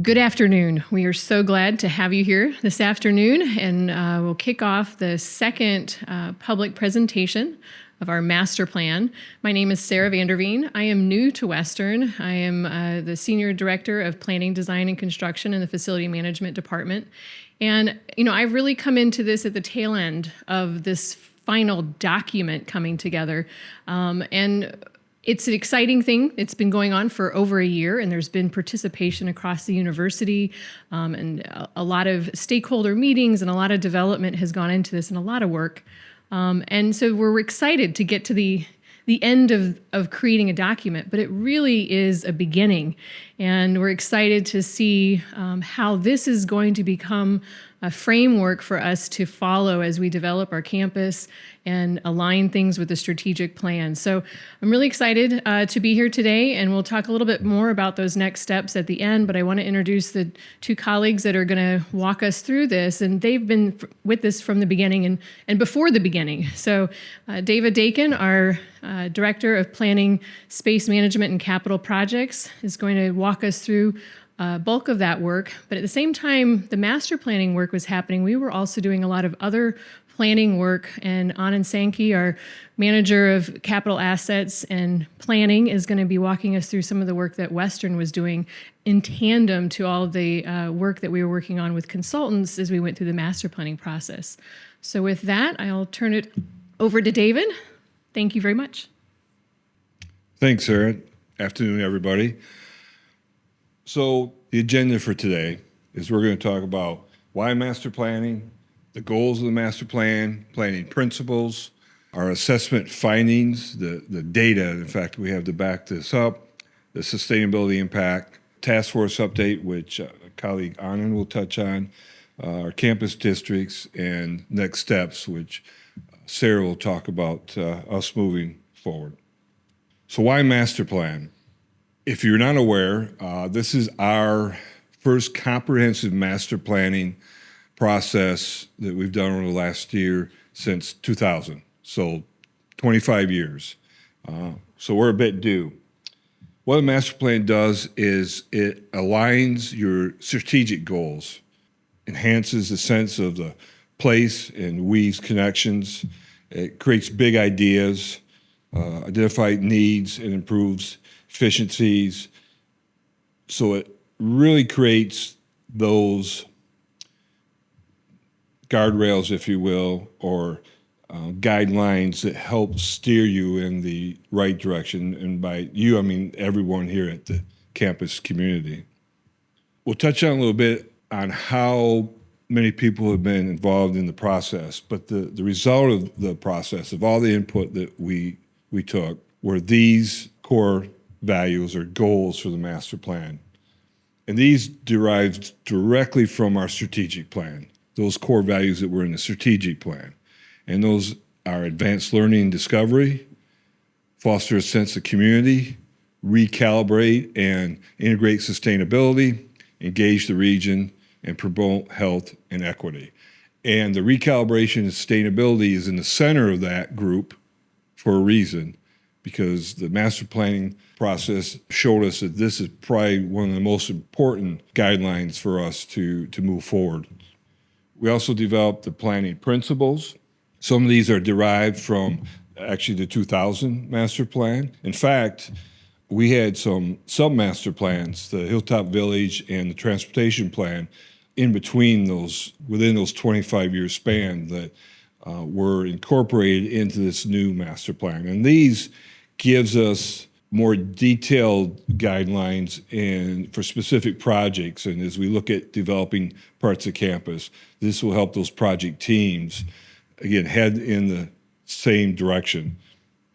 Good afternoon. We are so glad to have you here this afternoon, and we'll kick off the second public presentation of our master plan. My name is Sarah Vanderveen. I am new to Western. I am the Senior Director of Planning, Design, and Construction in the Facility Management Department. And, I've really come into this at the tail end of this final document coming together. And it's an exciting thing. It's been going on for over a year, and there's been participation across the university, and a lot of stakeholder meetings and a lot of development has gone into this and a lot of work. And so we're excited to get to the end of creating a document, but it really is a beginning. And we're excited to see how this is going to become a framework for us to follow as we develop our campus and align things with the strategic plan. So I'm really excited to be here today, and we'll talk a little bit more about those next steps at the end, but I want to introduce the two colleagues that are going to walk us through this, and they've been with this from the beginning and before the beginning. So David Dakin, our Director of Planning, Space Management, and Capital Projects, is going to walk us through bulk of that work. But at the same time the master planning work was happening, we were also doing a lot of other planning work, and Anand Sankey, our Manager of Capital Assets and Planning, is going to be walking us through some of the work that Western was doing in tandem to all of the work that we were working on with consultants as we went through the master planning process. So with that, I'll turn it over to David. Thank you very much. Thanks, Sarah. Afternoon, everybody. So the agenda for today is we're going to talk about why master planning, the goals of the master plan, planning principles, our assessment findings, the data, in fact, we have to back this up, the sustainability impact, task force update, which colleague Anand will touch on, our campus districts, and next steps, which Sarah will talk about us moving forward. So why master plan? If you're not aware, this is our first comprehensive master planning process that we've done over the last year since 2000, so 25 years. So we're a bit due. What a master plan does is it aligns your strategic goals, enhances the sense of the place and weaves connections. It creates big ideas, identifies needs, and improves efficiencies. So it really creates those guardrails, if you will, or guidelines that help steer you in the right direction. And by you, I mean everyone here at the campus community. We'll touch on a little bit on how many people have been involved in the process, but the result of the process, of all the input that we took, were these core values or goals for the master plan. And these derived directly from our strategic plan, those core values that were in the strategic plan. And those are advanced learning and discovery, foster a sense of community, recalibrate and integrate sustainability, engage the region, and promote health and equity. And the recalibration and sustainability is in the center of that group for a reason, because the master planning process showed us that this is probably one of the most important guidelines for us to move forward. We also developed the planning principles. Some of these are derived from actually the 2000 master plan. In fact, we had some sub-master plans, the Hilltop Village and the transportation plan, in between those, within those 25-year span that were incorporated into this new master plan. And these gives us more detailed guidelines for specific projects. And as we look at developing parts of campus, this will help those project teams, again, head in the same direction.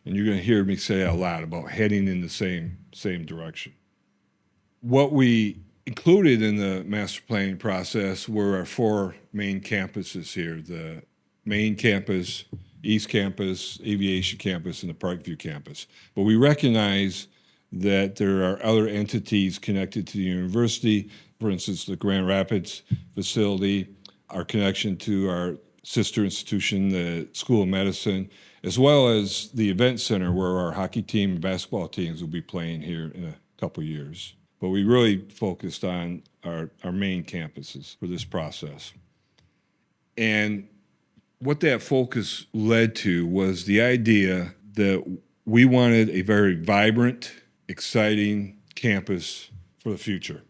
And you're going to hear me say a lot about heading in the same direction. What we included in the master planning process were our four main campuses here: the main campus, East Campus, Aviation Campus, and the Parkview Campus. But we recognize that there are other entities connected to the university, for instance, the Grand Rapids facility, our connection to our sister institution, the School of Medicine, as well as the event center where our hockey team and basketball teams will be playing here in a couple years. but we really focused on our main campuses for this process. And what that focus led to was the idea that we wanted a very vibrant, exciting campus for the future.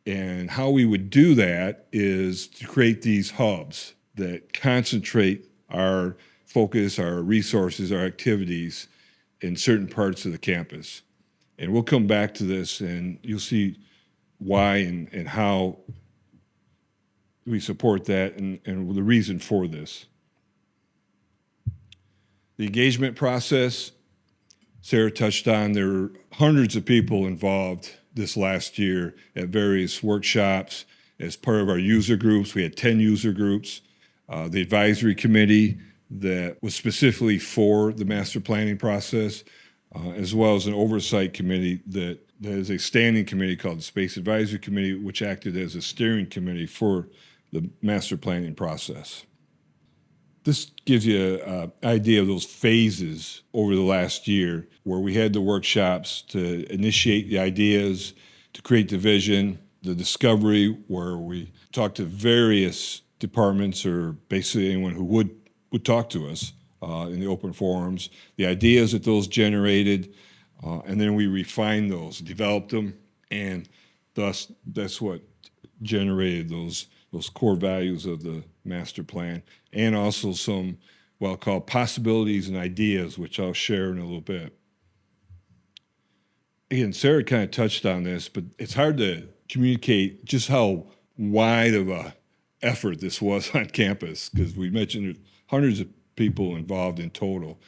And how we would do that is to create these hubs that concentrate our focus, our resources, our activities in certain parts of the campus. And we'll come back to this and you'll see why and how we support that and the reason for this. The engagement process, Sarah touched on, there were hundreds of people involved this last year at various workshops. As part of our user groups, we had 10 user groups. The advisory committee that was specifically for the master planning process, as well as an oversight committee that is a standing committee called the Space Advisory Committee, which acted as a steering committee for the master planning process. This gives you an idea of those phases over the last year where we had the workshops to initiate the ideas, to create the vision, the discovery where we talked to various departments or basically anyone who would talk to us in the open forums, the ideas that those generated, and then we refined those, developed them, and thus that's what generated those core values of the master plan, and also some what I'll call possibilities and ideas, which I'll share in a little bit. Again, Sarah kind of touched on this, but it's hard to communicate just how wide of a effort this was on campus, because we mentioned hundreds of people involved in total.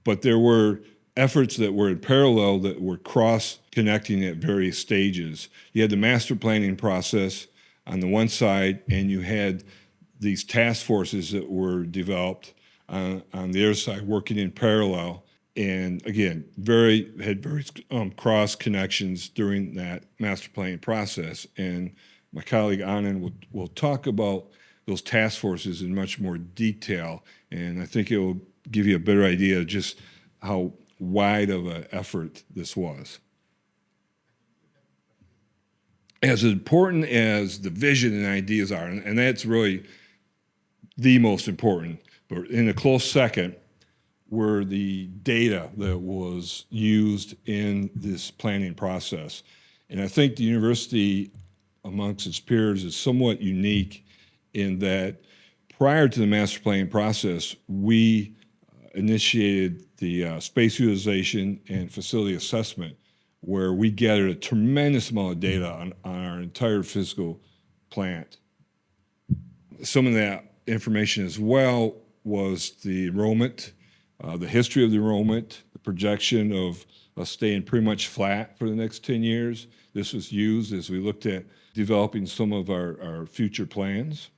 But there were efforts that were in parallel that were cross-connecting at various stages. You had the master planning process on the one side, and you had these task forces that were developed on the other side, working in parallel. And again, had very cross connections during that master planning process. And my colleague Anand will talk about those task forces in much more detail. And I think it will give you a better idea of just how wide of an effort this was. As important as the vision and ideas are, and that's really the most important, but in a close second were the data that was used in this planning process. And I think the university amongst its peers is somewhat unique in that prior to the master planning process, we initiated the space utilization and facility assessment, where we gathered a tremendous amount of data on our entire physical plant. Some of that information as well was the enrollment, the history of the enrollment, the projection of us staying pretty much flat for the next 10 years. This was used as we looked at developing some of our future plans.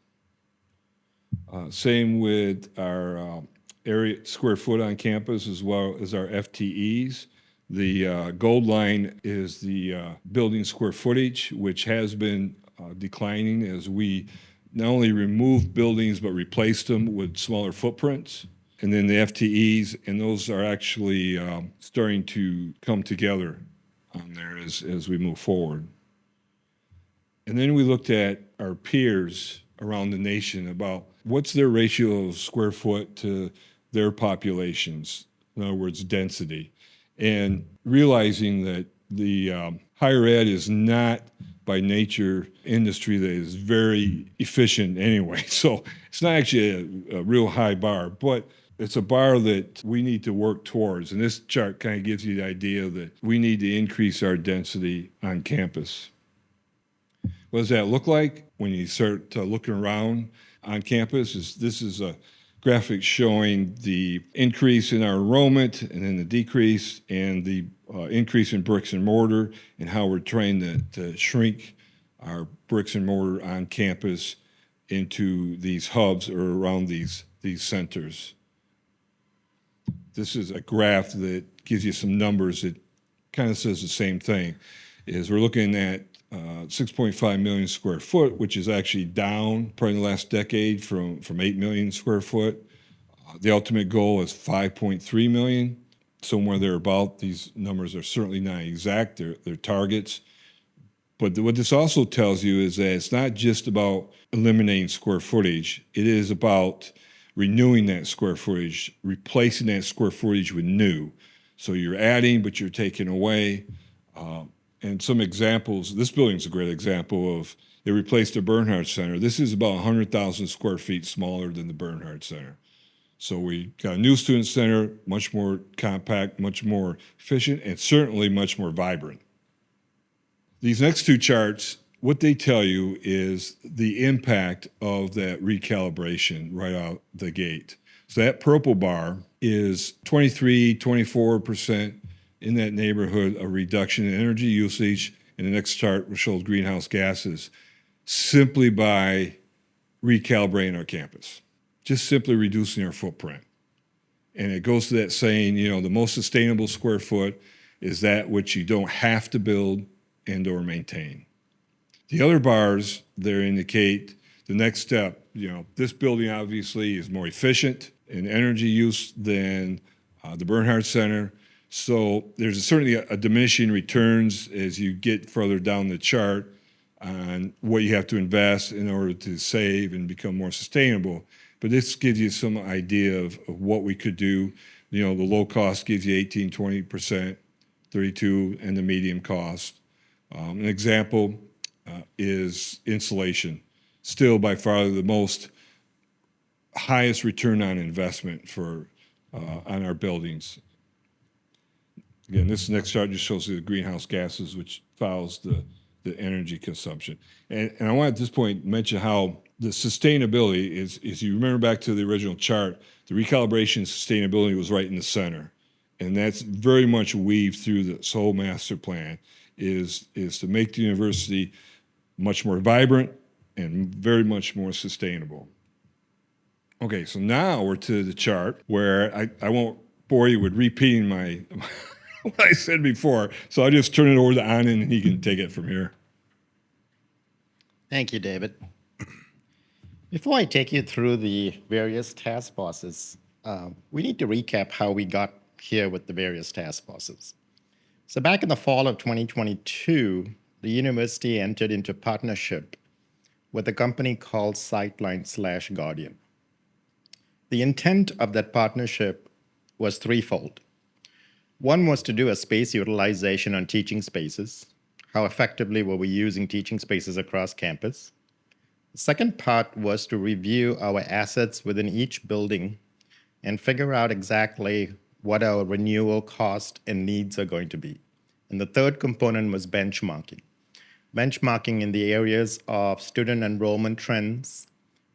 Same with our area square foot on campus as well as our FTEs. The gold line is the building square footage, which has been declining as we not only removed buildings but replaced them with smaller footprints. And then the FTEs, and those are actually starting to come together on there as we move forward. And then we looked at our peers around the nation about what's their ratio of square foot to their populations, in other words, density. And realizing that the higher ed is not by nature industry that is very efficient anyway. So it's not actually a real high bar, but it's a bar that we need to work towards. And this chart kind of gives you the idea that we need to increase our density on campus. What does that look like when you start looking around on campus? This is a graphic showing the increase in our enrollment and then the decrease and the increase in bricks and mortar and how we're trying to shrink our bricks and mortar on campus into these hubs or around these centers. This is a graph that gives you some numbers that kind of says the same thing. Is we're looking at 6.5 million square foot, which is actually down probably in the last decade from 8 million square foot. The ultimate goal is 5.3 million, somewhere thereabout. These numbers are certainly not exact. They're targets. But what this also tells you is that it's not just about eliminating square footage. It is about renewing that square footage, replacing that square footage with new. So you're adding, but you're taking away. And some examples, this building's a great example of, they replaced the Bernhardt Center. This is about 100,000 square feet smaller than the Bernhardt Center. So we got a new student center, much more compact, much more efficient, and certainly much more vibrant. These next two charts, what they tell you is the impact of that recalibration right out the gate. So that purple bar is 23, 24% in that neighborhood of reduction in energy usage. And the next chart shows greenhouse gases simply by recalibrating our campus, just simply reducing our footprint. And it goes to that saying, the most sustainable square foot is that which you don't have to build and or maintain. The other bars there indicate the next step. This building obviously is more efficient in energy use than the Bernhardt Center. So there's certainly a diminishing returns as you get further down the chart on what you have to invest in order to save and become more sustainable. But this gives you some idea of what we could do. The low cost gives you 18, 20%, 32, and the medium cost. An example is insulation. Still by far the most highest return on investment for on our buildings. Again, this next chart just shows you the greenhouse gases, which follows the energy consumption. And I want at this point mention how the sustainability is you remember back to the original chart, the recalibration sustainability was right in the center. And that's very much weaved through this whole master plan is to make the university much more vibrant and very much more sustainable. Okay, so now we're to the chart where I won't bore you with repeating my what I said before, so I'll just turn it over to Anand and he can take it from here. Thank you, David. Before I take you through the various task forces, we need to recap how we got here with the various task forces. So back in the fall of 2022, the university entered into partnership with a company called Sightline/Guardian. The intent of that partnership was threefold. One was to do a space utilization on teaching spaces. How effectively were we using teaching spaces across campus? The second part was to review our assets within each building and figure out exactly what our renewal cost and needs are going to be. And the third component was benchmarking. Benchmarking in the areas of student enrollment trends,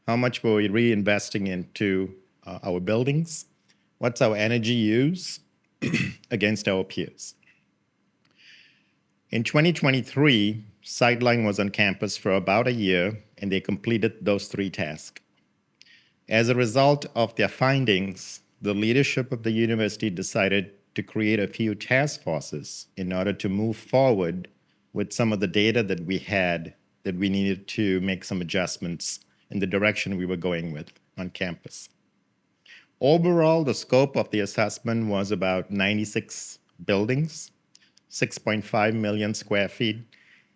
how much were we reinvesting into our buildings, what's our energy use against our peers. In 2023, Sightline was on campus for about a year, and they completed those three tasks. As a result of their findings, the leadership of the university decided to create a few task forces in order to move forward with some of the data that we had that we needed to make some adjustments in the direction we were going with on campus. Overall, the scope of the assessment was about 96 buildings, 6.5 million square feet,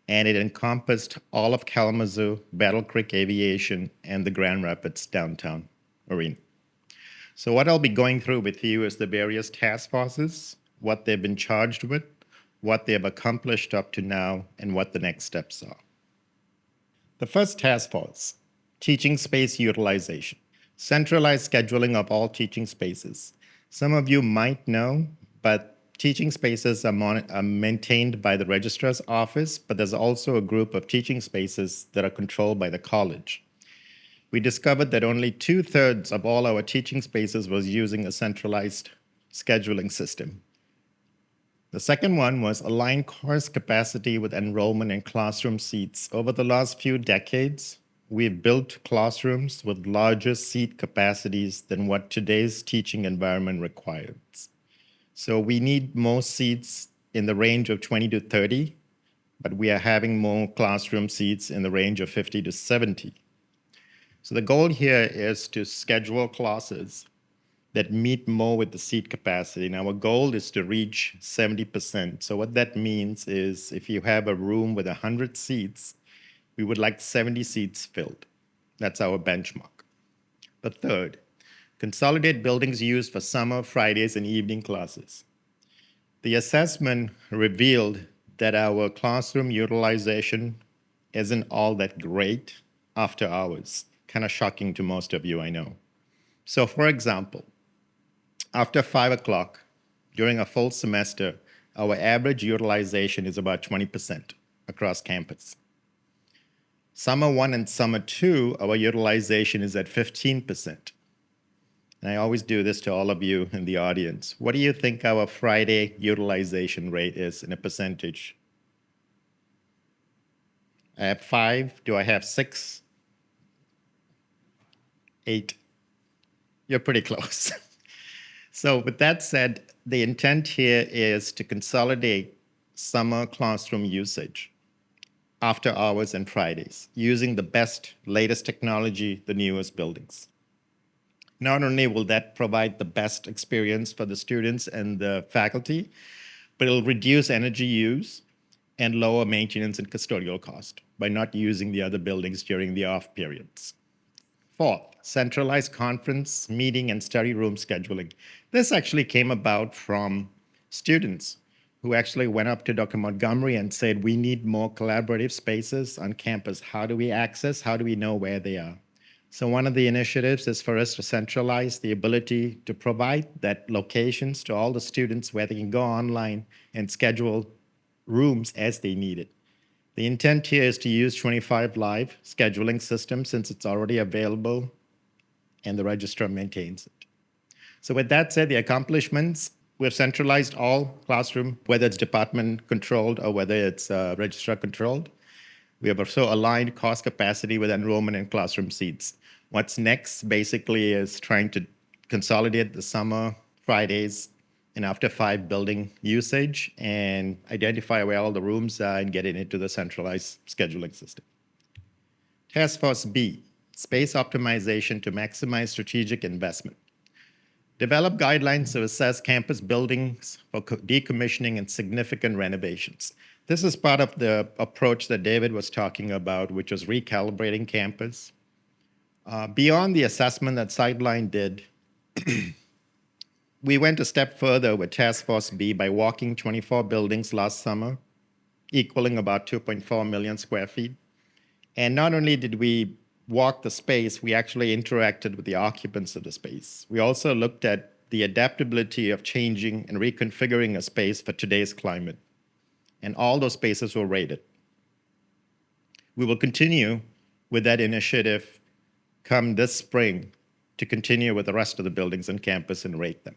and it encompassed all of Kalamazoo, Battle Creek Aviation, and the Grand Rapids downtown arena. So what I'll be going through with you is the various task forces, what they've been charged with, what they've accomplished up to now, and what the next steps are. The first task force, teaching space utilization. Centralized scheduling of all teaching spaces. Some of you might know, but teaching spaces are maintained by the registrar's office, but there's also a group of teaching spaces that are controlled by the college. We discovered that only 2/3 of all our teaching spaces was using a centralized scheduling system. The second one was align course capacity with enrollment and classroom seats. Over the last few decades, we've built classrooms with larger seat capacities than what today's teaching environment requires. So we need more seats in the range of 20 to 30, but we are having more classroom seats in the range of 50 to 70. So the goal here is to schedule classes that meet more with the seat capacity. And our goal is to reach 70%. So what that means is if you have a room with 100 seats, we would like 70 seats filled. That's our benchmark. The third, consolidate buildings used for summer, Fridays, and evening classes. The assessment revealed that our classroom utilization isn't all that great after hours. Kind of shocking to most of you, I know. So for example, after 5 o'clock during a full semester, our average utilization is about 20% across campus. Summer 1 and Summer 2, our utilization is at 15%. And I always do this to all of you in the audience. What do you think our Friday utilization rate is in a percentage? I have 5. Do I have 6? 8. You're pretty close. So with that said, the intent here is to consolidate summer classroom usage after hours and Fridays using the best, latest technology, the newest buildings. Not only will that provide the best experience for the students and the faculty, but it'll reduce energy use and lower maintenance and custodial cost by not using the other buildings during the off periods. Fourth, centralized conference, meeting, and study room scheduling. This actually came about from students who actually went up to Dr. Montgomery and said, we need more collaborative spaces on campus. How do we access? How do we know where they are? So one of the initiatives is for us to centralize the ability to provide that locations to all the students where they can go online and schedule rooms as they need it. The intent here is to use 25 Live scheduling system since it's already available and the registrar maintains it. So with that said, the accomplishments, we've centralized all classroom, whether it's department controlled or whether it's registrar controlled. We have also aligned cost capacity with enrollment and classroom seats. What's next basically is trying to consolidate the summer, Fridays, and after 5 building usage and identify where all the rooms are and get it into the centralized scheduling system. Task Force B, space optimization to maximize strategic investment. Develop guidelines to assess campus buildings for decommissioning and significant renovations. This is part of the approach that David was talking about, which was recalibrating campus. Beyond the assessment that Sideline did, we went a step further with Task Force B by walking 24 buildings last summer, equaling about 2.4 million square feet. And not only did we walk the space, we actually interacted with the occupants of the space. We also looked at the adaptability of changing and reconfiguring a space for today's climate. And all those spaces were rated. We will continue with that initiative come this spring to continue with the rest of the buildings on campus and rate them.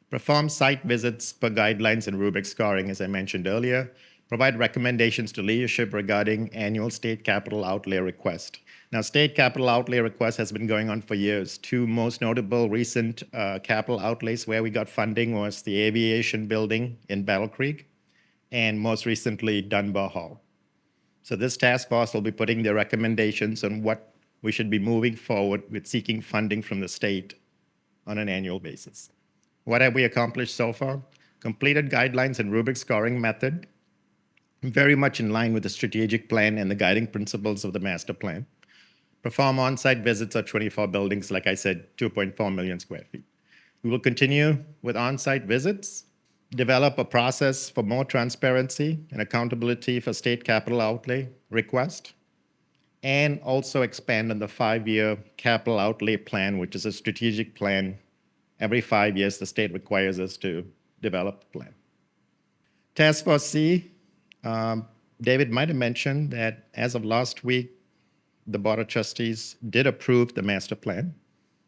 Perform site visits per guidelines and rubric scoring, as I mentioned earlier. Provide recommendations to leadership regarding annual state capital outlay request. Now, state capital outlay request has been going on for years. 2 most notable recent capital outlays where we got funding was the aviation building in Battle Creek and most recently Dunbar Hall. So this task force will be putting their recommendations on what we should be moving forward with seeking funding from the state on an annual basis. What have we accomplished so far? Completed guidelines and rubric scoring method, very much in line with the strategic plan and the guiding principles of the master plan. Perform on-site visits at 24 buildings, like I said, 2.4 million square feet. We will continue with on-site visits, develop a process for more transparency and accountability for state capital outlay request, and also expand on the 5-year capital outlay plan, which is a strategic plan. Every 5 years, the state requires us to develop a plan. Task Force C, David might have mentioned that as of last week, the Board of Trustees did approve the master plan.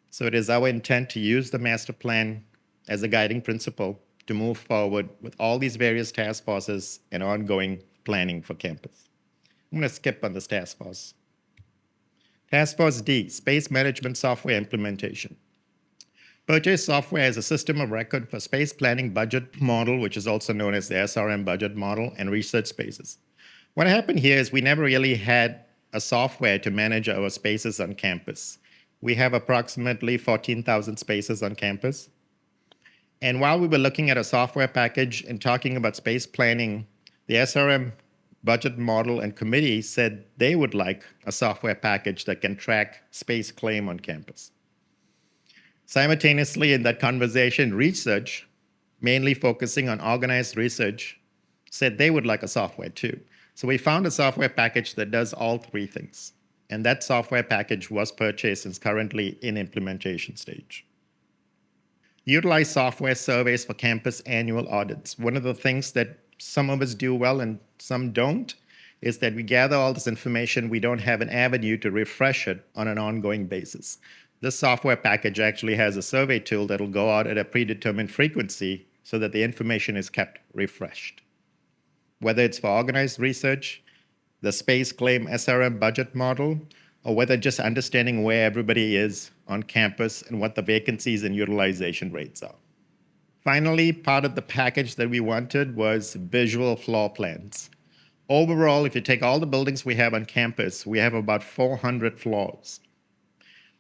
So it is our intent to use the master plan as a guiding principle to move forward with all these various task forces and ongoing planning for campus. I'm going to skip on this task force. Task Force D, space management software implementation. Purchase software as a system of record for space planning budget model, which is also known as the SRM budget model, and research spaces. What happened here is we never really had a software to manage our spaces on campus. We have approximately 14,000 spaces on campus. And while we were looking at a software package and talking about space planning, the SRM budget model and committee said they would like a software package that can track space claim on campus. Simultaneously, in that conversation, research, mainly focusing on organized research, said they would like a software too. So we found a software package that does all three things. And that software package was purchased and is currently in implementation stage. Utilize software surveys for campus annual audits. One of the things that some of us do well and some don't is that we gather all this information, we don't have an avenue to refresh it on an ongoing basis. This software package actually has a survey tool that will go out at a predetermined frequency so that the information is kept refreshed. Whether it's for organized research, the space claim SRM budget model, or whether just understanding where everybody is on campus and what the vacancies and utilization rates are. Finally, part of the package that we wanted was visual floor plans. Overall, if you take all the buildings we have on campus, we have about 400 floors.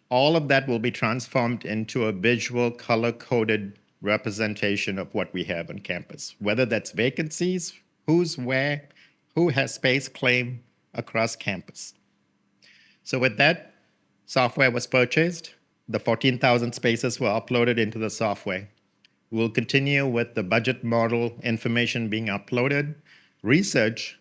All of that will be transformed into a visual color-coded representation of what we have on campus, whether that's vacancies, who's where, who has space claim across campus. So with that, software was purchased. The 14,000 spaces were uploaded into the software. We'll continue with the budget model information being uploaded. Research,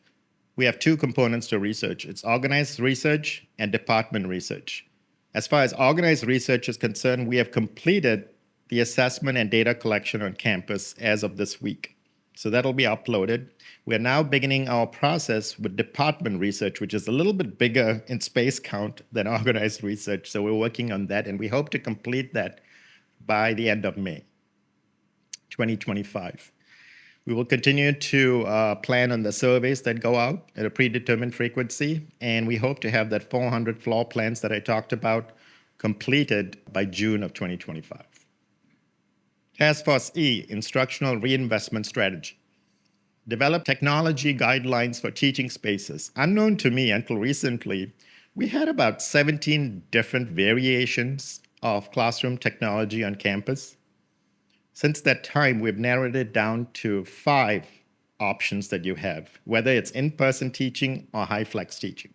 we have two components to research. It's organized research and department research. As far as organized research is concerned, we have completed the assessment and data collection on campus as of this week. So that'll be uploaded. We're now beginning our process with department research, which is a little bit bigger in space count than organized research. So we're working on that, and we hope to complete that by the end of May 2025. We will continue to plan on the surveys that go out at a predetermined frequency, and we hope to have that 400 floor plans that I talked about completed by June of 2025. Task Force E, Instructional Reinvestment Strategy. Develop technology guidelines for teaching spaces. Unknown to me until recently, we had about 17 different variations of classroom technology on campus. Since that time, we've narrowed it down to 5 options that you have, whether it's in-person teaching or high-flex teaching.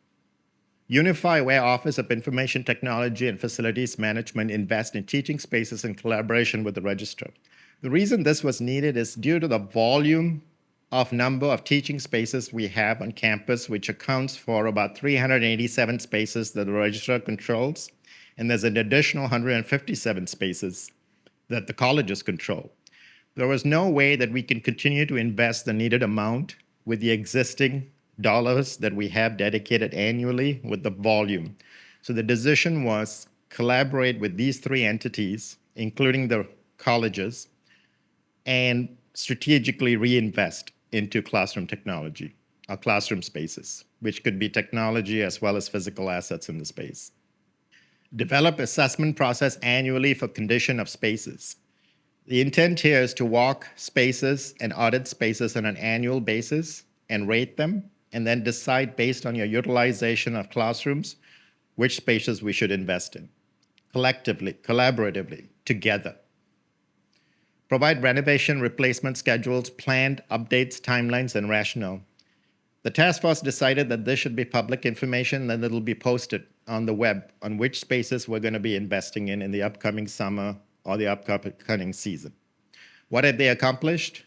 Unify where Office of Information Technology and Facilities Management invest in teaching spaces in collaboration with the registrar. The reason this was needed is due to the volume of number of teaching spaces we have on campus, which accounts for about 387 spaces that the registrar controls, and there's an additional 157 spaces that the colleges control. There was no way that we can continue to invest the needed amount with the existing dollars that we have dedicated annually with the volume. So the decision was collaborate with these 3 entities, including the colleges, and strategically reinvest into classroom technology or classroom spaces, which could be technology as well as physical assets in the space. Develop assessment process annually for condition of spaces. The intent here is to walk spaces and audit spaces on an annual basis and rate them, and then decide based on your utilization of classrooms, which spaces we should invest in, collectively, collaboratively, together. Provide renovation replacement schedules, planned updates, timelines, and rationale. The task force decided that this should be public information, and it'll be posted on the web on which spaces we're going to be investing in the upcoming summer or the upcoming season. What have they accomplished?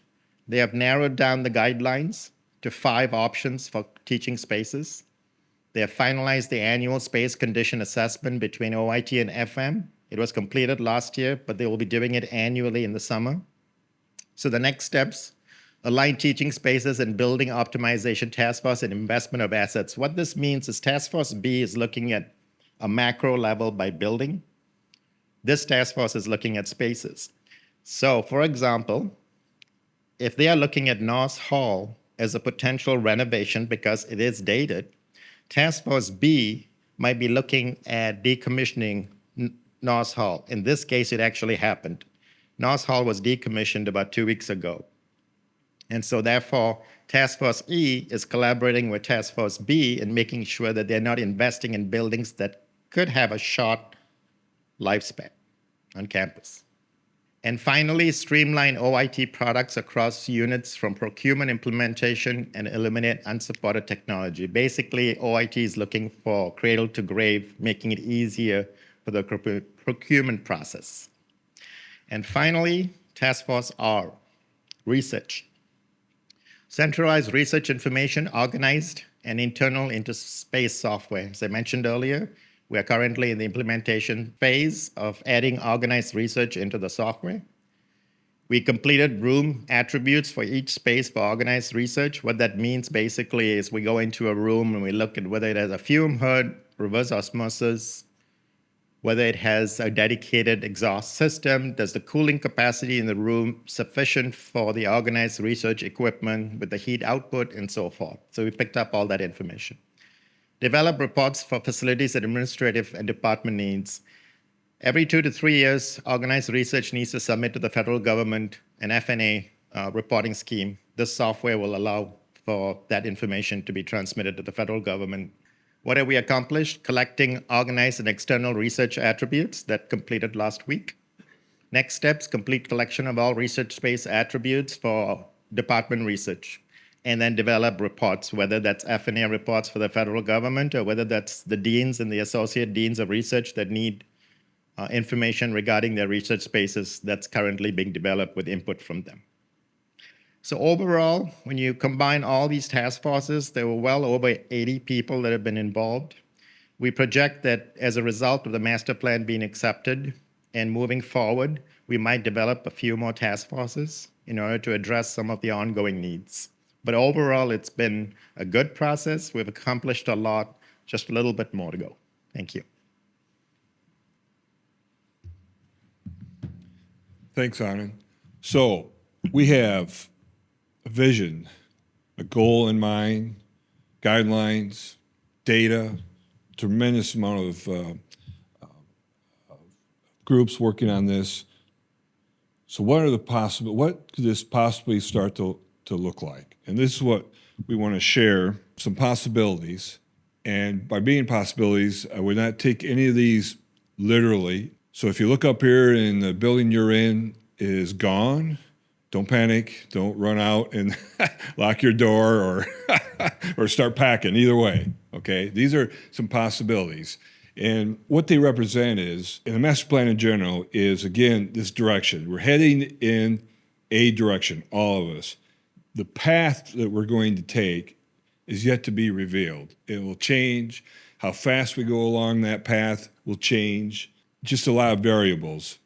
They have narrowed down the guidelines to 5 options for teaching spaces. They have finalized the annual space condition assessment between OIT and FM. It was completed last year, but they will be doing it annually in the summer. So the next steps, align teaching spaces and building optimization task force and investment of assets. What this means is task force B is looking at a macro level by building. This task force is looking at spaces. So for example, if they are looking at North Hall as a potential renovation because it is dated, task force B might be looking at decommissioning North Hall. In this case, it actually happened. North Hall was decommissioned about 2 weeks ago. And so therefore, Task Force E is collaborating with Task Force B and making sure that they're not investing in buildings that could have a short lifespan on campus. And finally, streamline OIT products across units from procurement implementation and eliminate unsupported technology. Basically, OIT is looking for cradle to grave, making it easier for the procurement process. And finally, Task Force R, research. Centralized research information organized and internal into space software. As I mentioned earlier, we are currently in the implementation phase of adding organized research into the software. We completed room attributes for each space for organized research. What that means basically is we go into a room and we look at whether it has a fume hood, reverse osmosis, whether it has a dedicated exhaust system, does the cooling capacity in the room sufficient for the organized research equipment with the heat output and so forth. So we picked up all that information. Develop reports for facilities administrative and department needs. Every 2 to 3 years, organized research needs to submit to the federal government an FNA reporting scheme. This software will allow for that information to be transmitted to the federal government. What have we accomplished? Collecting organized and external research attributes that completed last week. Next steps, complete collection of all research space attributes for department research, and then develop reports, whether that's FNA reports for the federal government or whether that's the deans and the associate deans of research that need information regarding their research spaces that's currently being developed with input from them. So overall, when you combine all these task forces, there were well over 80 people that have been involved. We project that as a result of the master plan being accepted and moving forward, we might develop a few more task forces in order to address some of the ongoing needs. But overall, it's been a good process. We've accomplished a lot, just a little bit more to go. Thank you. Thanks, Anand. So we have a vision, a goal in mind, guidelines, data, tremendous amount of groups working on this. So what could this possibly start to look like? And this is what we want to share, some possibilities. And by being possibilities, I would not take any of these literally. So if you look up here and the building you're in is gone, don't panic. Don't run out and lock your door or start packing. Either way, okay? These are some possibilities. And what they represent is, in the master plan in general, is, again, this direction. We're heading in a direction, all of us. The path that we're going to take is yet to be revealed. It will change. How fast we go along that path will change. Just a lot of variables.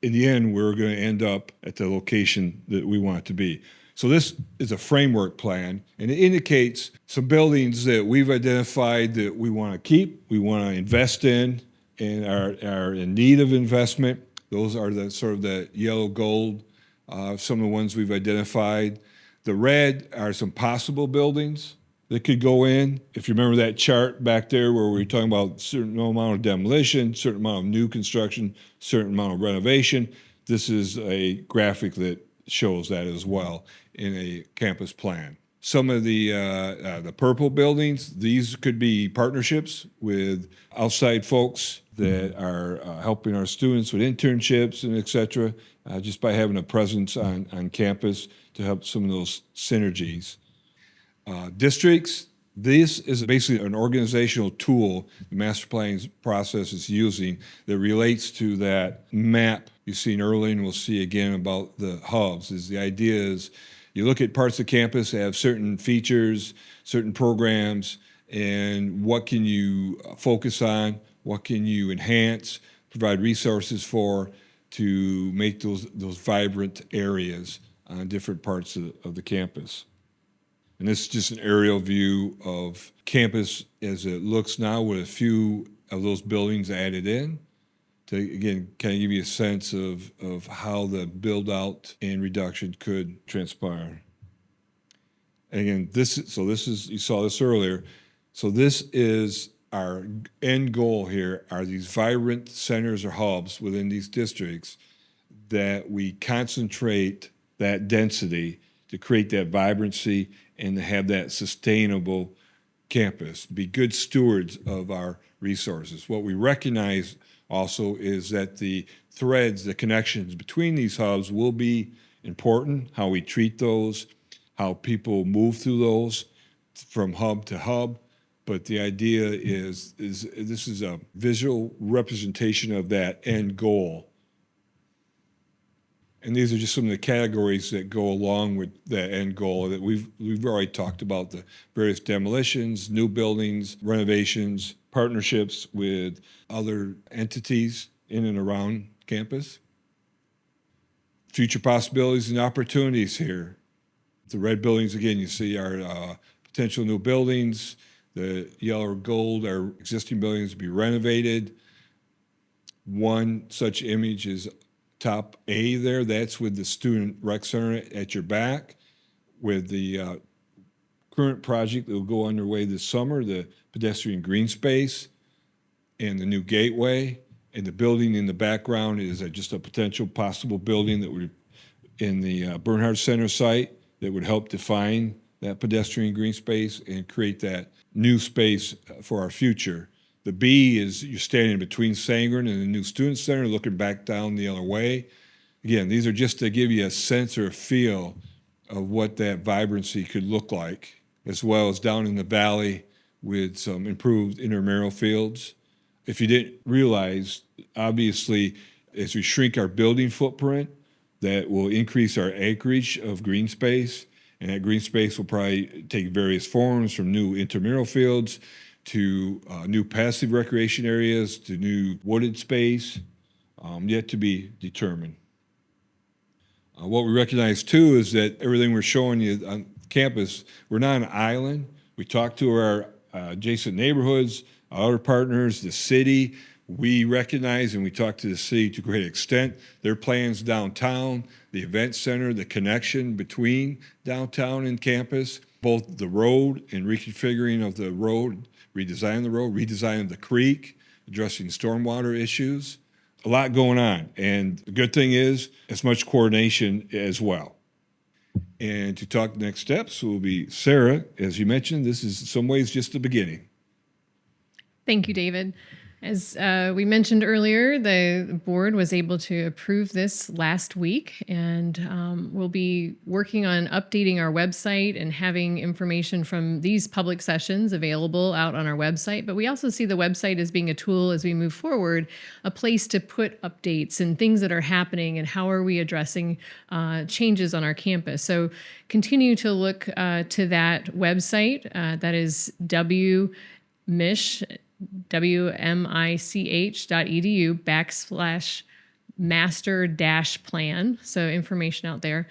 In the end, we're going to end up at the location that we want to be. So this is a framework plan, and it indicates some buildings that we've identified that we want to keep, we want to invest in, and are in need of investment. Those are the sort of the yellow gold, some of the ones we've identified. The red are some possible buildings that could go in. If you remember that chart back there where we were talking about a certain amount of demolition, certain amount of new construction, certain amount of renovation, this is a graphic that shows that as well in a campus plan. Some of the purple buildings, these could be partnerships with outside folks that are helping our students with internships and et cetera, just by having a presence on campus to help some of those synergies. Districts, this is basically an organizational tool the master planning process is using that relates to that map you've seen earlier, and we'll see again about the hubs. The idea is you look at parts of campus that have certain features, certain programs, and what can you focus on, what can you enhance, provide resources for to make those vibrant areas on different parts of the campus. And this is just an aerial view of campus as it looks now with a few of those buildings added in to, again, kind of give you a sense of how the build out and reduction could transpire. And again, this is, you saw this earlier. So this is our end goal here, are these vibrant centers or hubs within these districts that we concentrate that density to create that vibrancy and to have that sustainable campus, be good stewards of our resources. What we recognize also is that the threads, the connections between these hubs will be important, how we treat those, how people move through those from hub to hub. But the idea is this is a visual representation of that end goal. And these are just some of the categories that go along with that end goal that we've already talked about: the various demolitions, new buildings, renovations, partnerships with other entities in and around campus. Future possibilities and opportunities here. The red buildings, again, you see our potential new buildings. The yellow or gold are existing buildings to be renovated. One such image is top A there. That's with the Student Rec Center at your back. With the current project that will go underway this summer, the pedestrian green space and the new gateway. And the building in the background is just a potential possible building that would, in the Bernhard Center site, that would help define that pedestrian green space and create that new space for our future. The B is you're standing between Sangren and the new Student Center, looking back down the other way. Again, these are just to give you a sense or a feel of what that vibrancy could look like, as well as down in the valley with some improved intramural fields. If you didn't realize, obviously, as we shrink our building footprint, that will increase our acreage of green space, and that green space will probably take various forms, from new intramural fields to new passive recreation areas to new wooded space, yet to be determined. What we recognize too is that everything we're showing you on campus, we're not an island. We talk to our adjacent neighborhoods, our other partners, the city. We recognize and we talk to the city to a great extent. Their plans downtown, the event center, the connection between downtown and campus, both the road and reconfiguring of the road, redesigning the road, redesigning the creek, addressing stormwater issues. A lot going on. And the good thing is, as much coordination as well. And to talk next steps will be Sarah. As you mentioned, this is in some ways just the beginning. Thank you, David. As we mentioned earlier, the board was able to approve this last week, and we'll be working on updating our website and having information from these public sessions available out on our website. But we also see the website as being a tool as we move forward, a place to put updates and things that are happening and how are we addressing changes on our campus. So continue to look to that website. That is wmich.edu/master-plan. So information out there.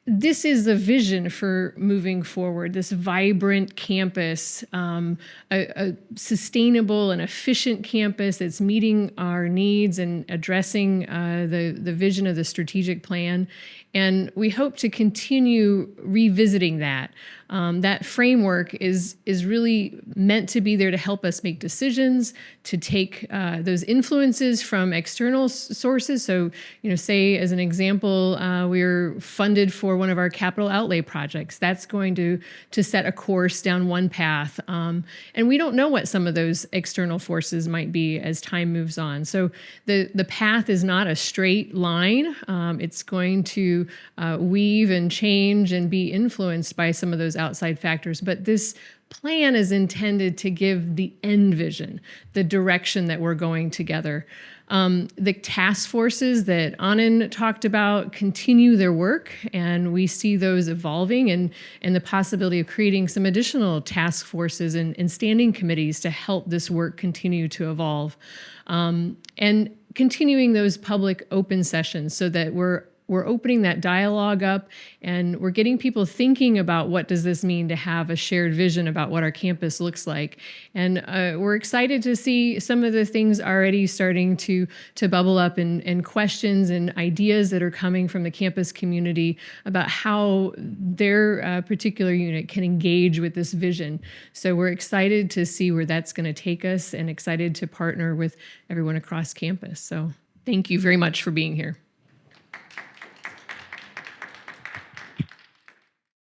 This is the vision for moving forward, this vibrant campus, a sustainable and efficient campus that's meeting our needs and addressing the vision of the strategic plan. And we hope to continue revisiting that. That framework is really meant to be there to help us make decisions, to take those influences from external sources. So, say as an example, we're funded for one of our capital outlay projects. That's going to set a course down one path. And we don't know what some of those external forces might be as time moves on. So the path is not a straight line. It's going to weave and change and be influenced by some of those outside factors. But this plan is intended to give the end vision, the direction that we're going together. The task forces that Anand talked about continue their work, and we see those evolving and the possibility of creating some additional task forces and standing committees to help this work continue to evolve. And continuing those public open sessions so that we're opening that dialogue up, and we're getting people thinking about what does this mean to have a shared vision about what our campus looks like. And we're excited to see some of the things already starting to bubble up and questions and ideas that are coming from the campus community about how their particular unit can engage with this vision. So we're excited to see where that's going to take us and excited to partner with everyone across campus. So thank you very much for being here.